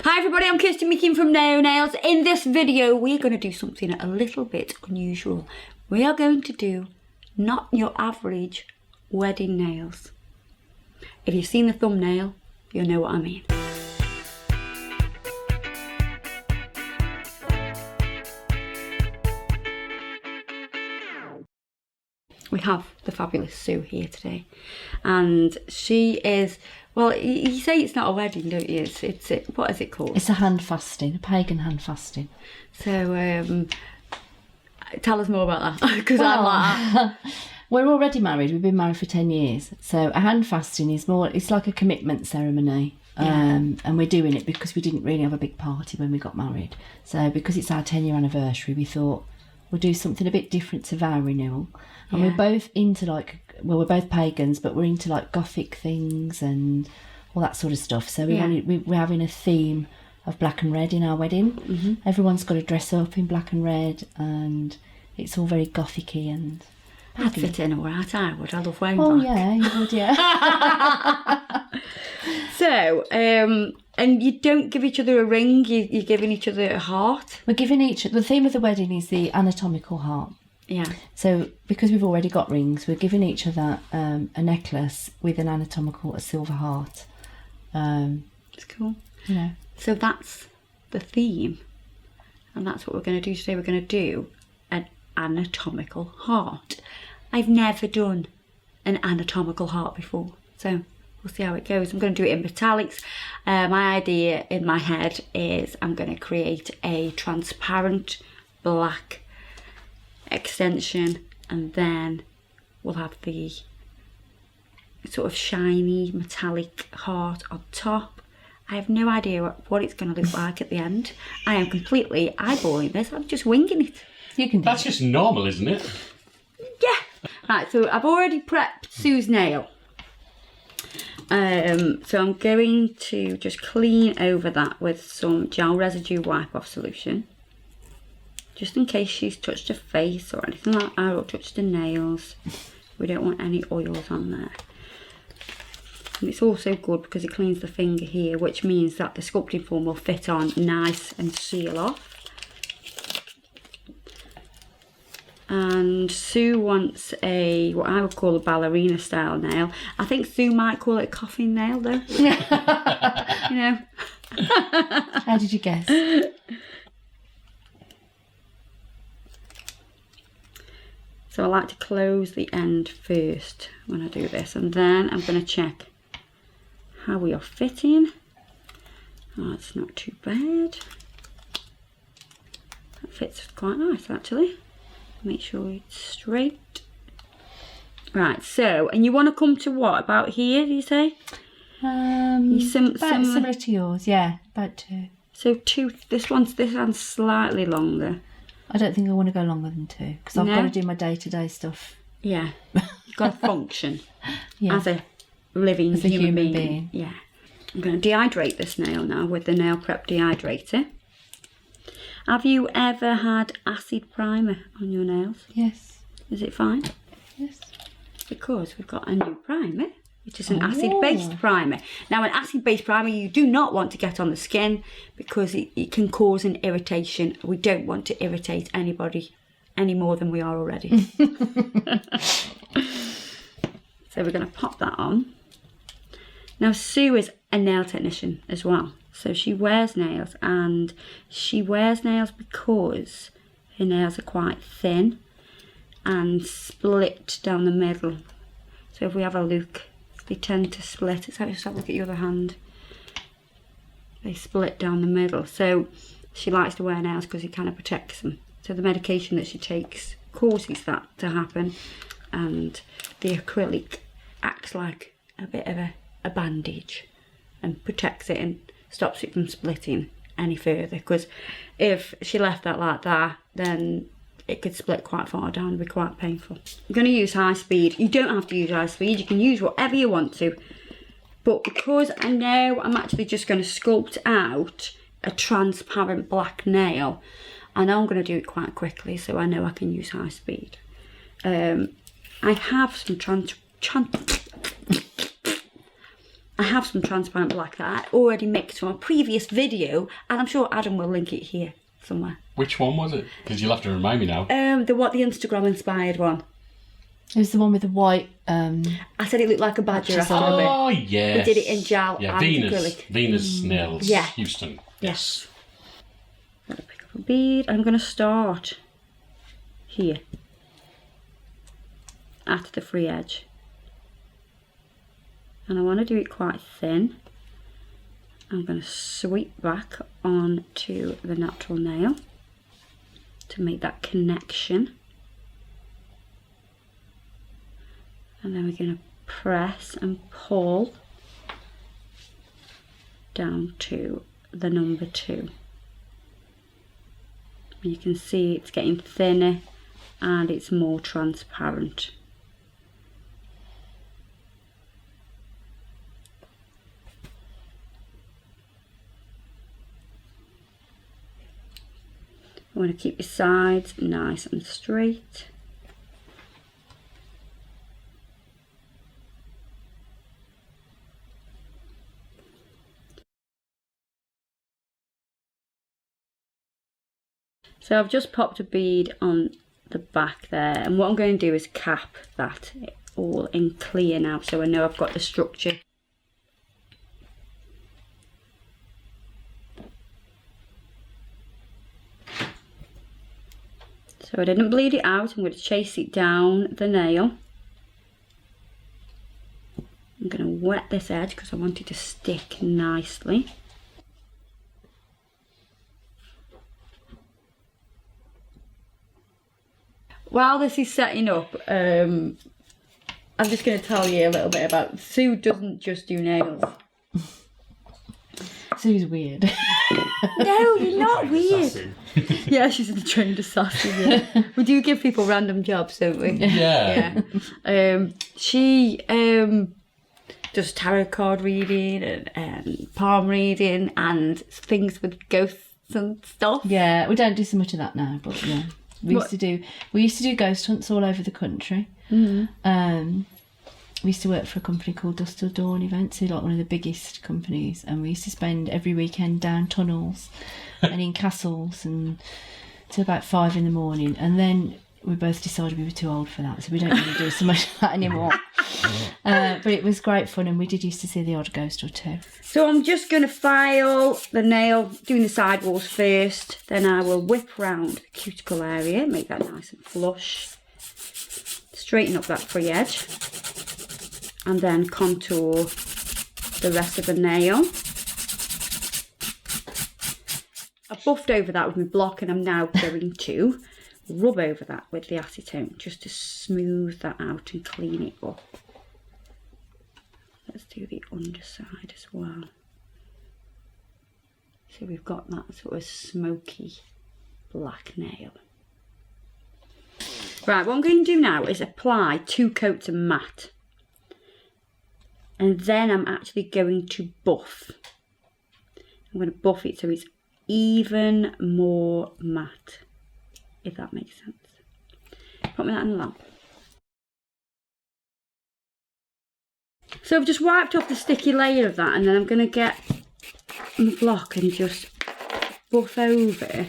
Hi everybody, I'm Kirsten Meekin from Naio Nails. In this video, we're going to do something a little bit unusual. We are going to do not your average wedding nails. If you've seen the thumbnail, you'll know what I mean. We have the fabulous Sue here today, and she is, well, you say it's not a wedding, don't you? It's what is it called? It's a handfasting, a pagan handfasting. So tell us more about that, because I'm like we're already married. We've been married for 10 years. So a handfasting is more, it's like a commitment ceremony. And we're doing it because we didn't really have a big party when we got married. So because it's our 10-year anniversary, we thought we'll do something a bit different to vow renewal. And we're both into we're both pagans, but we're into like gothic things and all that sort of stuff. So we're having a theme of black and red in our wedding. Mm-hmm. Everyone's got to dress up in black and red, and it's all very gothic-y and pagan. I'd fit in alright, I would. I love wearing black. Oh yeah, you would, yeah. So, and you don't give each other a ring, you're giving each other a heart? We're giving the theme of the wedding is the anatomical heart. Yeah. So because we've already got rings, we're giving each other a necklace with an anatomical, a silver heart. It's cool. You know. So that's the theme, and that's what we're going to do today. We're going to do an anatomical heart. I've never done an anatomical heart before, so we'll see how it goes. I'm going to do it in metallics. My idea in my head is I'm going to create a transparent black extension, and then we'll have the sort of shiny metallic heart on top. I have no idea what it's going to look like at the end. I am completely eyeballing this. I'm just winging it. You can. That's just normal, isn't it? Yeah. Right, so I've already prepped Sue's nail. So I'm going to just clean over that with some gel residue wipe off solution, just in case she's touched her face or anything like that, or touched her nails. We don't want any oils on there. And it's also good because it cleans the finger here, which means that the sculpting form will fit on nice and seal off. And Sue wants what I would call a ballerina style nail. I think Sue might call it a coffin nail though. You know. How did you guess? So I like to close the end first when I do this, and then I'm going to check how we are fitting. Oh, it's not too bad. That fits quite nice actually. Make sure it's straight. Right, so, and you want to come to what, about here, do you say? Similar to yours, yeah, about 2. So this one's slightly longer. I don't think I want to go longer than 2 because I've got to do my day-to-day stuff. Yeah, you've got to function as a living human being. Yeah. I'm going to dehydrate this nail now with the Nail Prep dehydrator. Have you ever had acid primer on your nails? Yes. Is it fine? Yes. Because we've got a new primer, which is an acid-based primer. Now, an acid-based primer you do not want to get on the skin because it can cause an irritation. We don't want to irritate anybody any more than we are already. So we're going to pop that on. Now, Sue is a nail technician as well. So she wears nails, and she wears nails because her nails are quite thin and split down the middle. So if we have a look, they tend to split. Let's have a look at your other hand. They split down the middle. So she likes to wear nails because it kind of protects them. So the medication that she takes causes that to happen, and the acrylic acts like a bit of a bandage and protects it and stops it from splitting any further, because if she left that like that, then it could split quite far down and be quite painful. I'm going to use high speed. You don't have to use high speed, you can use whatever you want to, but because I know I'm actually just going to sculpt out a transparent black nail, I know I'm going to do it quite quickly, so I know I can use high speed. I have some I have some transparent black that I already mixed from a previous video, and I'm sure Adam will link it here somewhere. Which one was it? Because you'll have to remind me now. The Instagram inspired one. It was the one with the white. I said it looked like a badger after a bit. Oh, yes. We did it in gel and acrylic. Venus Nails, Yeah. Houston. Yes. I'm going to pick up a bead. I'm going to start here at the free edge. And I want to do it quite thin. I'm going to sweep back onto the natural nail to make that connection. And then we're going to press and pull down to the number 2. And you can see it's getting thinner and it's more transparent. I want to keep your sides nice and straight. So I've just popped a bead on the back there, and what I'm going to do is cap that all in clear now, so I know I've got the structure. So I didn't bleed it out. I'm going to chase it down the nail. I'm going to wet this edge because I want it to stick nicely. While this is setting up, I'm just going to tell you a little bit about Sue. Doesn't just do nails. Sue's weird. No, you're not weird. Yeah, she's a trained assassin. Yeah. We do give people random jobs, don't we? Yeah. She does tarot card reading and palm reading and things with ghosts and stuff. Yeah, we don't do so much of that now, but yeah. We used to do ghost hunts all over the country. Mm-hmm. We used to work for a company called Dusk Till Dawn Events, who like one of the biggest companies, and we used to spend every weekend down tunnels and in castles and till about 5 in the morning. And then we both decided we were too old for that, so we don't really do so much of that anymore. But it was great fun, and we did used to see the odd ghost or two. So I'm just going to file the nail, doing the side walls first, then I will whip round the cuticle area, make that nice and flush, straighten up that free edge, and then contour the rest of the nail. I buffed over that with my block, and I'm now going to rub over that with the acetone just to smooth that out and clean it up. Let's do the underside as well. So we've got that sort of smoky black nail. Right, what I'm going to do now is apply 2 coats of matte. And then I'm actually going to buff. I'm going to buff it so it's even more matte, if that makes sense. Put me that in the lamp. So I've just wiped off the sticky layer of that, and then I'm going to get my block and just buff over.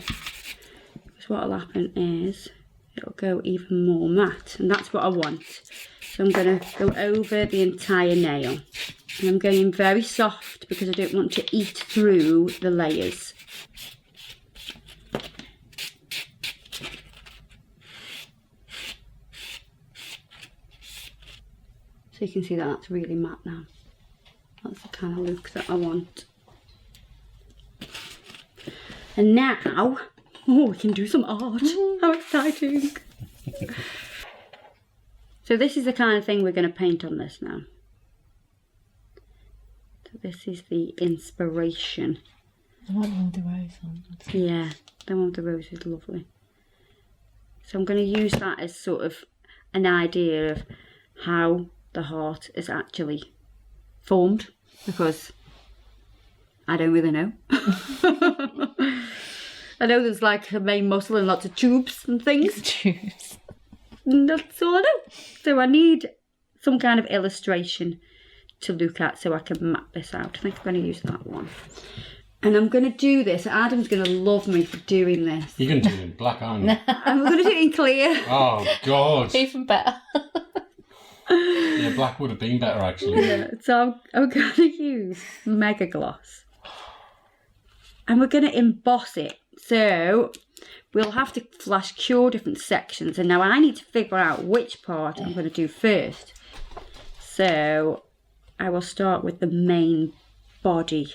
Because what will happen is it'll go even more matte, and that's what I want. So I'm going to go over the entire nail. And I'm going very soft because I don't want to eat through the layers. So you can see that that's really matte now. That's the kind of look that I want. And now, we can do some art. How exciting. So this is the kind of thing we're going to paint on this now. So this is the inspiration. I like the one with the rose on. Yeah, the one with the rose is lovely. So I'm going to use that as sort of an idea of how the heart is actually formed, because I don't really know. I know there's like a main muscle and lots of tubes and things. Tubes. And that's all I know. So I need some kind of illustration to look at so I can map this out. I think I'm going to use that one. And I'm going to do this. Adam's going to love me for doing this. You're going to do it in black, aren't you? I'm going to do it in clear. Oh, God. Even better. Yeah, black would have been better, actually. Yeah, so I'm going to use Mega Gloss. And we're going to emboss it. So we'll have to flash cure different sections. And now I need to figure out which part I'm going to do first. So I will start with the main body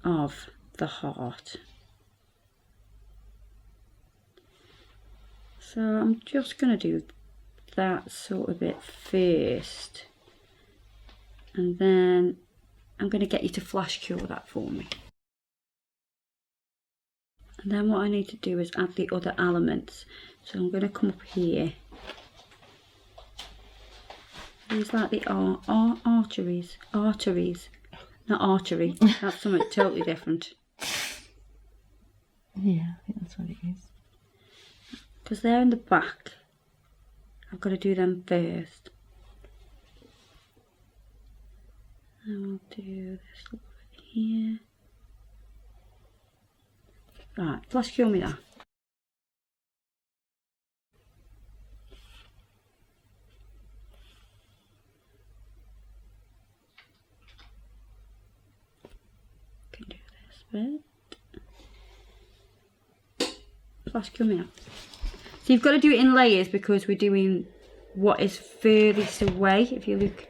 of the heart. So I'm just going to do that sort of bit first, and then I'm going to get you to flash cure that for me. And then what I need to do is add the other elements. So I'm going to come up here. These like the arteries, not artery. That's something totally different. Yeah, I think that's what it is. Because they're in the back. I've got to do them first. And we'll do this little bit here. Right, flash cure me that. Can do this bit. Flash cure me out. So you've got to do it in layers because we're doing what is furthest away. If you look,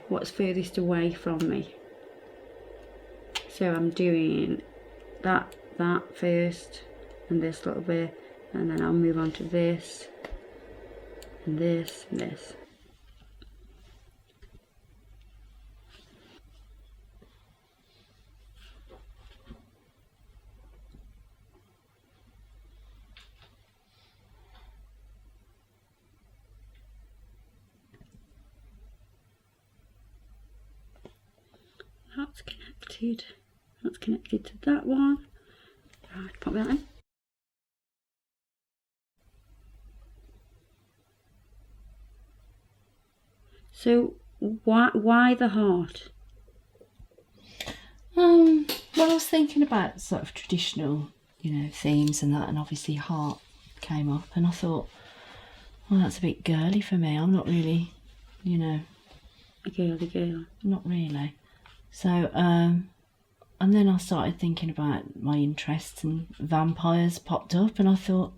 what's furthest away from me. So I'm doing that first, and this little bit, and then I'll move on to this, and this, and this. That's connected. That's connected to that one. Right, pop that in. So why the heart? Well, I was thinking about sort of traditional, themes and that, and obviously heart came up, and I thought, well, that's a bit girly for me. I'm not really, A girly girl. Not really. So, and then I started thinking about my interests, and vampires popped up, and I thought,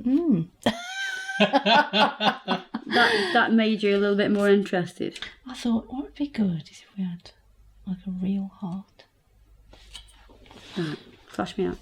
That made you a little bit more interested. I thought, what would be good is if we had like a real heart. Right, flash me out.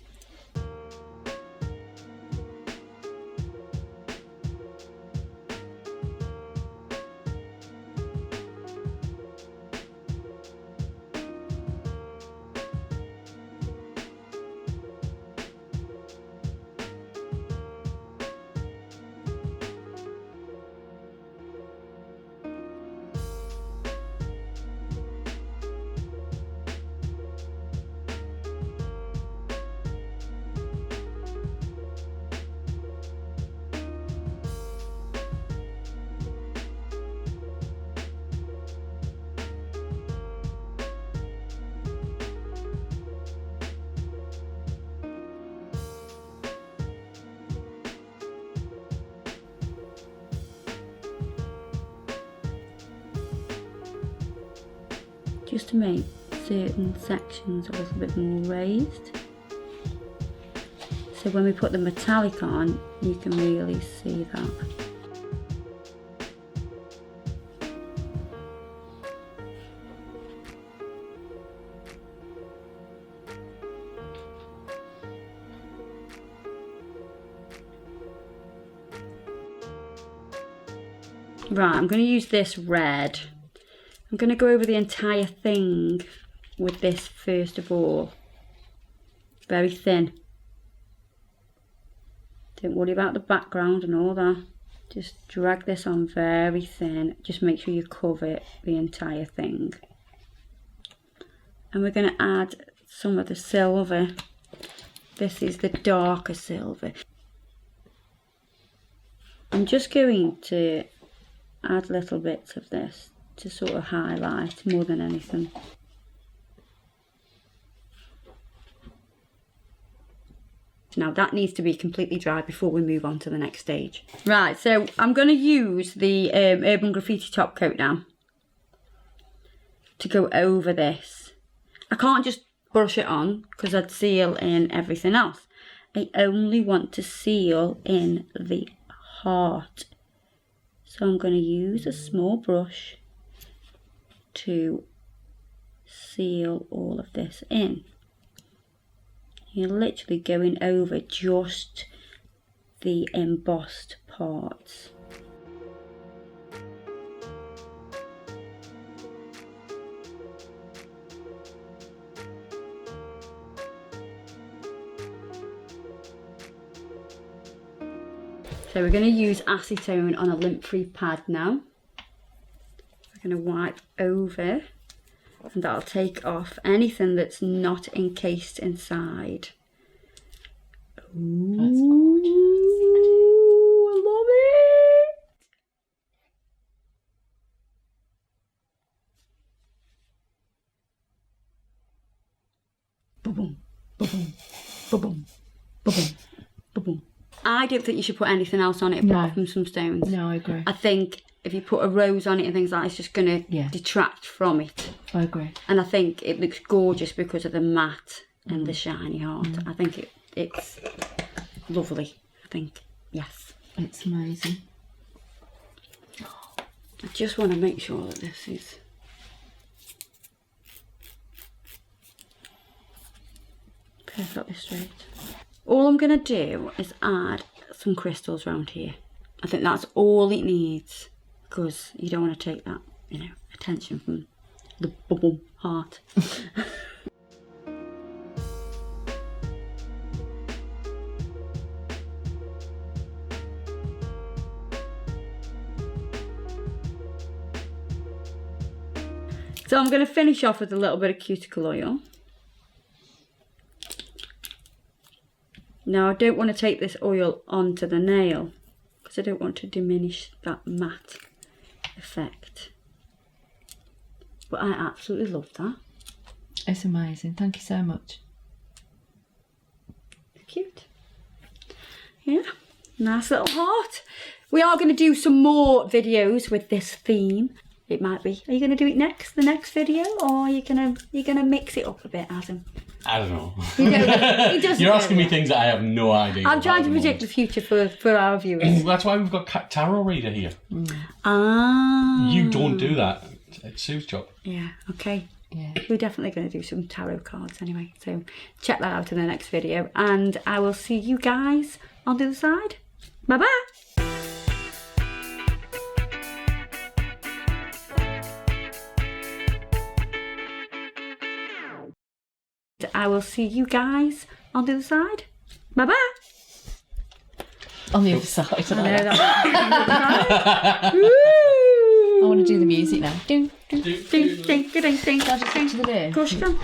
Just to make certain sections a little bit more raised. So when we put the metallic on, you can really see that. Right, I'm going to use this red. I'm going to go over the entire thing with this first of all. Very thin. Don't worry about the background and all that. Just drag this on very thin. Just make sure you cover the entire thing. And we're going to add some of the silver. This is the darker silver. I'm just going to add little bits of this to sort of highlight more than anything. Now that needs to be completely dry before we move on to the next stage. Right, so I'm going to use the Urban Graffiti top coat now to go over this. I can't just brush it on because I'd seal in everything else. I only want to seal in the heart. So I'm going to use a small brush to seal all of this in. You're literally going over just the embossed parts. So we're going to use acetone on a lint-free pad now. We're going to wipe over, and that'll take off anything that's not encased inside. Ooh, That's gorgeous. I love it! Ba-boom, ba-boom, ba-boom, ba-boom, ba-boom. I don't think you should put anything else on it apart from some stones. No, I agree. I think if you put a rose on it and things like that, it's just going to detract from it. I agree. And I think it looks gorgeous because of the matte and the shiny heart. I think it's lovely. I think, yes. It's amazing. I just want to make sure that this is perfectly straight. All I'm going to do is add some crystals around here. I think that's all it needs, because you don't want to take that, you know, attention from the bubble heart. So I'm going to finish off with a little bit of cuticle oil. Now I don't want to take this oil onto the nail because I don't want to diminish that matte effect. But I absolutely love that. It's amazing. Thank you so much. Cute. Yeah, nice little heart. We are going to do some more videos with this theme. It might be. Are you going to do it the next video, or are you going to mix it up a bit, Adam? I don't know. You're asking me things that I have no idea. I'm trying to predict the future for our viewers. That's why we've got tarot reader here. Ah. You don't do that. It's Sue's job. Yeah. Okay. Yeah. We're definitely going to do some tarot cards anyway. So check that out in the next video, and I will see you guys on the other side. Bye bye. I will see you guys on the other side. Bye bye. On the other side. I know that. I want to do the music now. Ding, ding, Ding, ding, ding, ding, ding. I'll just go to the door. Of course you can.